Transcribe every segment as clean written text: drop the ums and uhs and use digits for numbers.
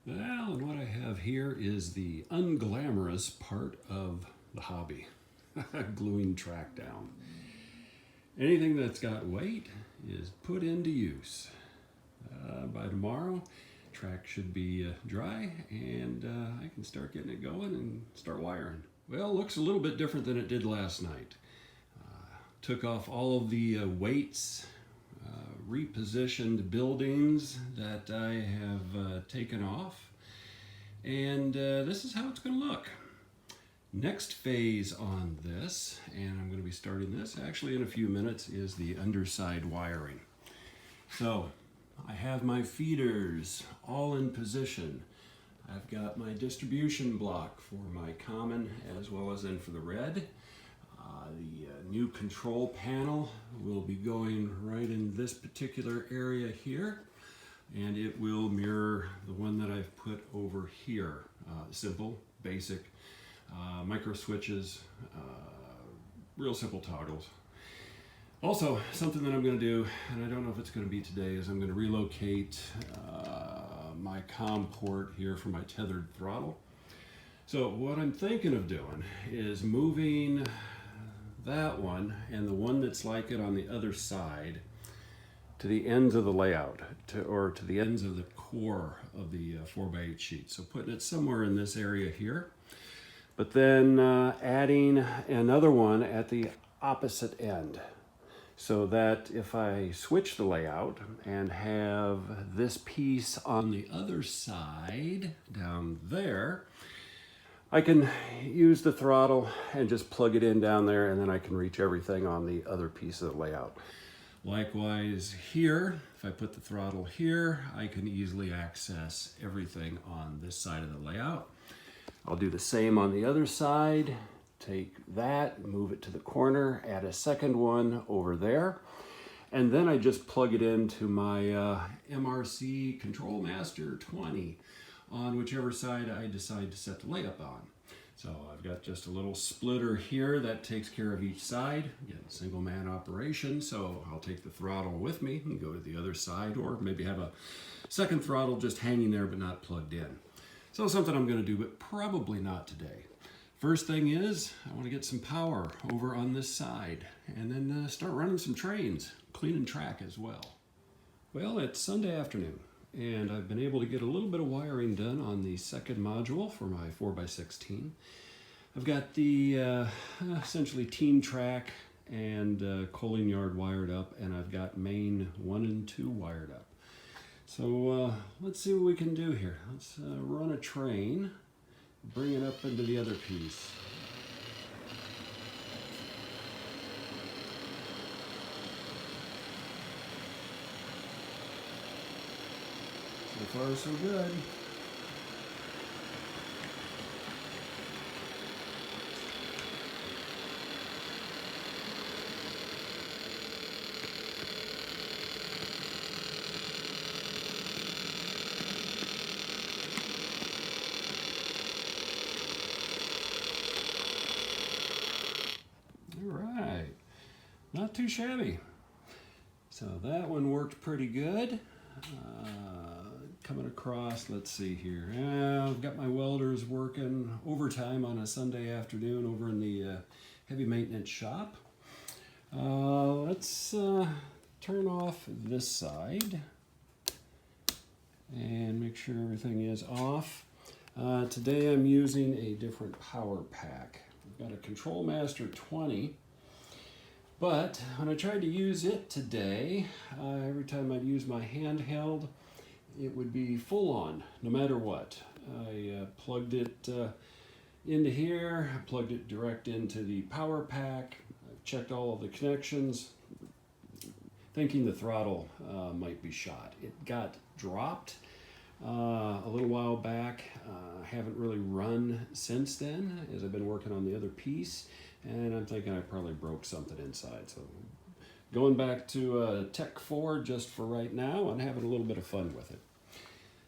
Well, and what I have here is the unglamorous part of the hobby, gluing track down. Anything that's got weight is put into use. By tomorrow, track should be dry and I can start getting it going and start wiring. Well, it looks a little bit different than it did last night. Took off all of the weights, repositioned buildings that I have taken off, and this is how it's going to look. Next phase on this, and I'm going to be starting this actually in a few minutes, is the underside wiring. So I have my feeders all in position. I've got my distribution block for my common as well as in for the red. The new control panel will be going right in this particular area here, and it will mirror the one that I've put over here. Simple, basic, micro switches, real simple toggles. Also, something that I'm going to do, and I don't know if it's going to be today, is I'm going to relocate my COM port here for my tethered throttle. So what I'm thinking of doing is moving that one and the one that's like it on the other side to the ends of the layout, or to the ends of the core of the 4x8 sheet. So putting it somewhere in this area here, but then adding another one at the opposite end, so that if I switch the layout and have this piece on the other side down there, I can use the throttle and just plug it in down there, and then I can reach everything on the other piece of the layout. Likewise here, if I put the throttle here, I can easily access everything on this side of the layout. I'll do the same on the other side. Take that, move it to the corner, add a second one over there, and then I just plug it into my MRC Control Master 20 on whichever side I decide to set the layup on. So I've got just a little splitter here that takes care of each side. Again, single man operation, so I'll take the throttle with me and go to the other side, or maybe have a second throttle just hanging there but not plugged in. So something I'm going to do, but probably not today. First thing is, I want to get some power over on this side, and then start running some trains, cleaning track as well. Well, it's Sunday afternoon, and I've been able to get a little bit of wiring done on the second module for my 4x16. I've got the essentially team track and coaling yard wired up, and I've got main 1 and 2 wired up. So let's see what we can do here. Let's run a train, bring it up into the other piece. So far, so good. All right, not too shabby. So that one worked pretty good. Coming across, let's see here. I've got my welders working overtime on a Sunday afternoon over in the heavy maintenance shop. Let's turn off this side and make sure everything is off. Today I'm using a different power pack. I've got a Control Master 20, but when I tried to use it today, every time I'd use my handheld, it would be full on, no matter what. I plugged it into here, I plugged it direct into the power pack, I've checked all of the connections, thinking the throttle might be shot. It got dropped a little while back. I haven't really run since then, as I've been working on the other piece, and I'm thinking I probably broke something inside. So going back to Tech 4 just for right now and having a little bit of fun with it.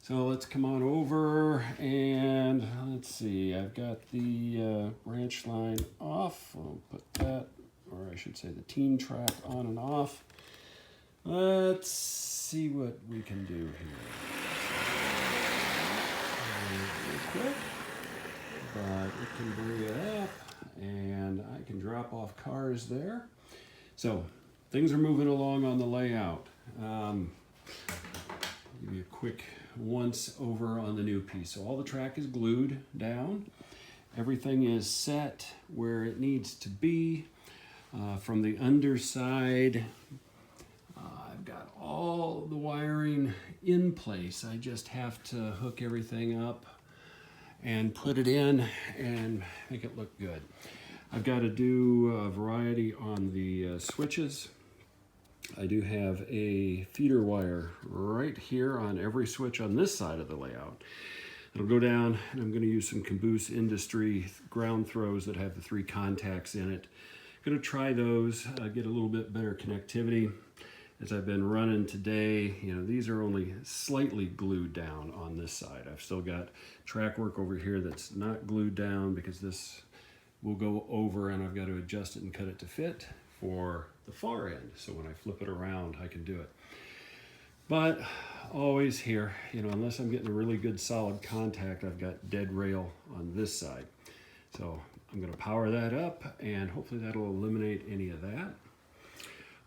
So let's come on over and let's see, I've got the branch line off. I'll put that, or I should say the team track on and off. Let's see what we can do here. quick, but it can bring it up and I can drop off cars there. So things are moving along on the layout. Give you a quick once over on the new piece. So all the track is glued down. Everything is set where it needs to be. From the underside, I've got all the wiring in place. I just have to hook everything up and put it in and make it look good. I've got to do a variety on the switches. I do have a feeder wire right here on every switch on this side of the layout. It'll go down, and I'm going to use some Caboose Industry ground throws that have the 3 contacts in it. I'm going to try those, get a little bit better connectivity. As I've been running today, these are only slightly glued down on this side. I've still got track work over here that's not glued down because this will go over and I've got to adjust it and cut it to fit for the far end. So when I flip it around, I can do it. But always here, unless I'm getting a really good solid contact, I've got dead rail on this side. So I'm going to power that up and hopefully that'll eliminate any of that.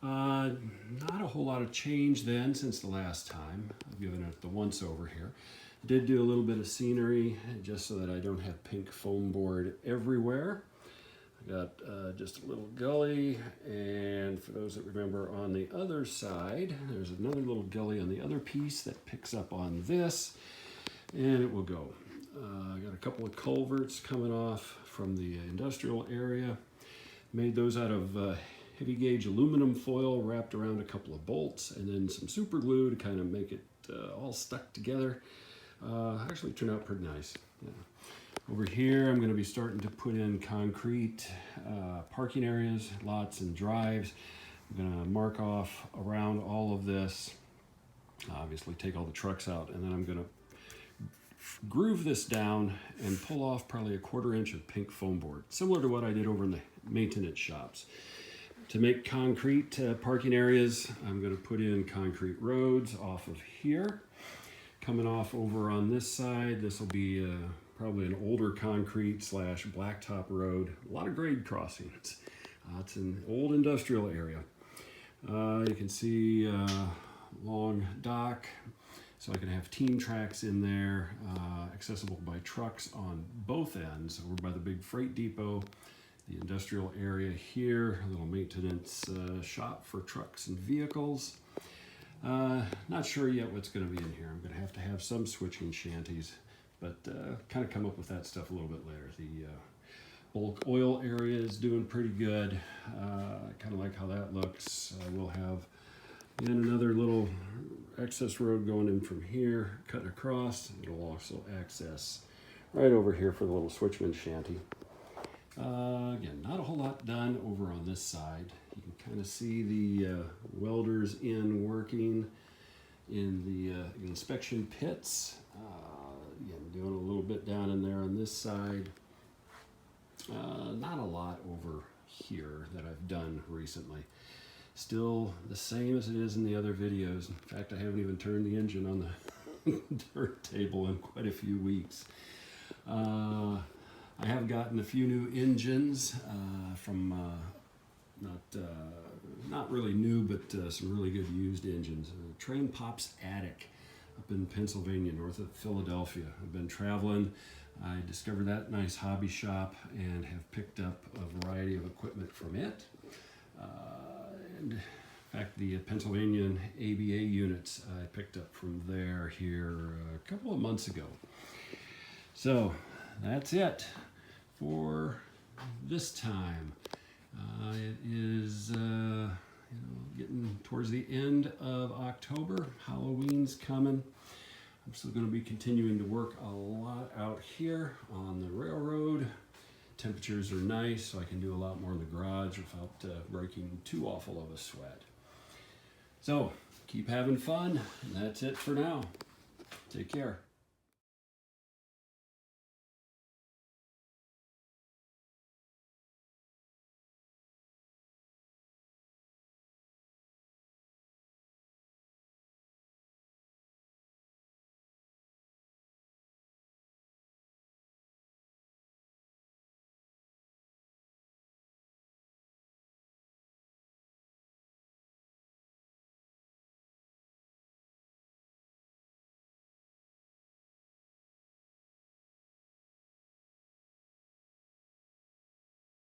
Not a whole lot of change then since the last time. I've given it the once over here. I did do a little bit of scenery just so that I don't have pink foam board everywhere. I got just a little gully, and for those that remember on the other side, there's another little gully on the other piece that picks up on this, and it will go. I got a couple of culverts coming off from the industrial area. Made those out of heavy gauge aluminum foil wrapped around a couple of bolts and then some super glue to kind of make it all stuck together. Actually turned out pretty nice. Yeah. Over here I'm going to be starting to put in concrete parking areas, lots and drives. I'm going to mark off around all of this, obviously take all the trucks out, and then I'm going to groove this down and pull off probably a 1/4 inch of pink foam board, similar to what I did over in the maintenance shops. To make concrete parking areas, I'm going to put in concrete roads off of here. Coming off over on this side, this will be probably an older concrete / blacktop road. A lot of grade crossings. It's an old industrial area. You can see long dock, so I can have team tracks in there, accessible by trucks on both ends. Over by the big freight depot, the industrial area here, a little maintenance shop for trucks and vehicles. Not sure yet what's going to be in here. I'm going to have some switching shanties, but kind of come up with that stuff a little bit later. The bulk oil area is doing pretty good. Kind of like how that looks. We'll have another little access road going in from here, cutting across. It'll also access right over here for the little switchman shanty. Again, not a whole lot done over on this side. You can kind of see the welders working in the inspection pits. Again, doing a little bit down in there on this side. Not a lot over here that I've done recently. Still the same as it is in the other videos. In fact, I haven't even turned the engine on the dirt table in quite a few weeks. I have gotten a few new engines from not really new, but some really good used engines. Train Pop's Attic up in Pennsylvania, north of Philadelphia. I've been traveling. I discovered that nice hobby shop and have picked up a variety of equipment from it. And in fact, the Pennsylvania ABA units I picked up from there here a couple of months ago. So that's it for this time. It is getting towards the end of October. Halloween's coming. I'm still going to be continuing to work a lot out here on the railroad. Temperatures are nice, so I can do a lot more in the garage without breaking too awful of a sweat. So keep having fun, and that's it for now. Take care.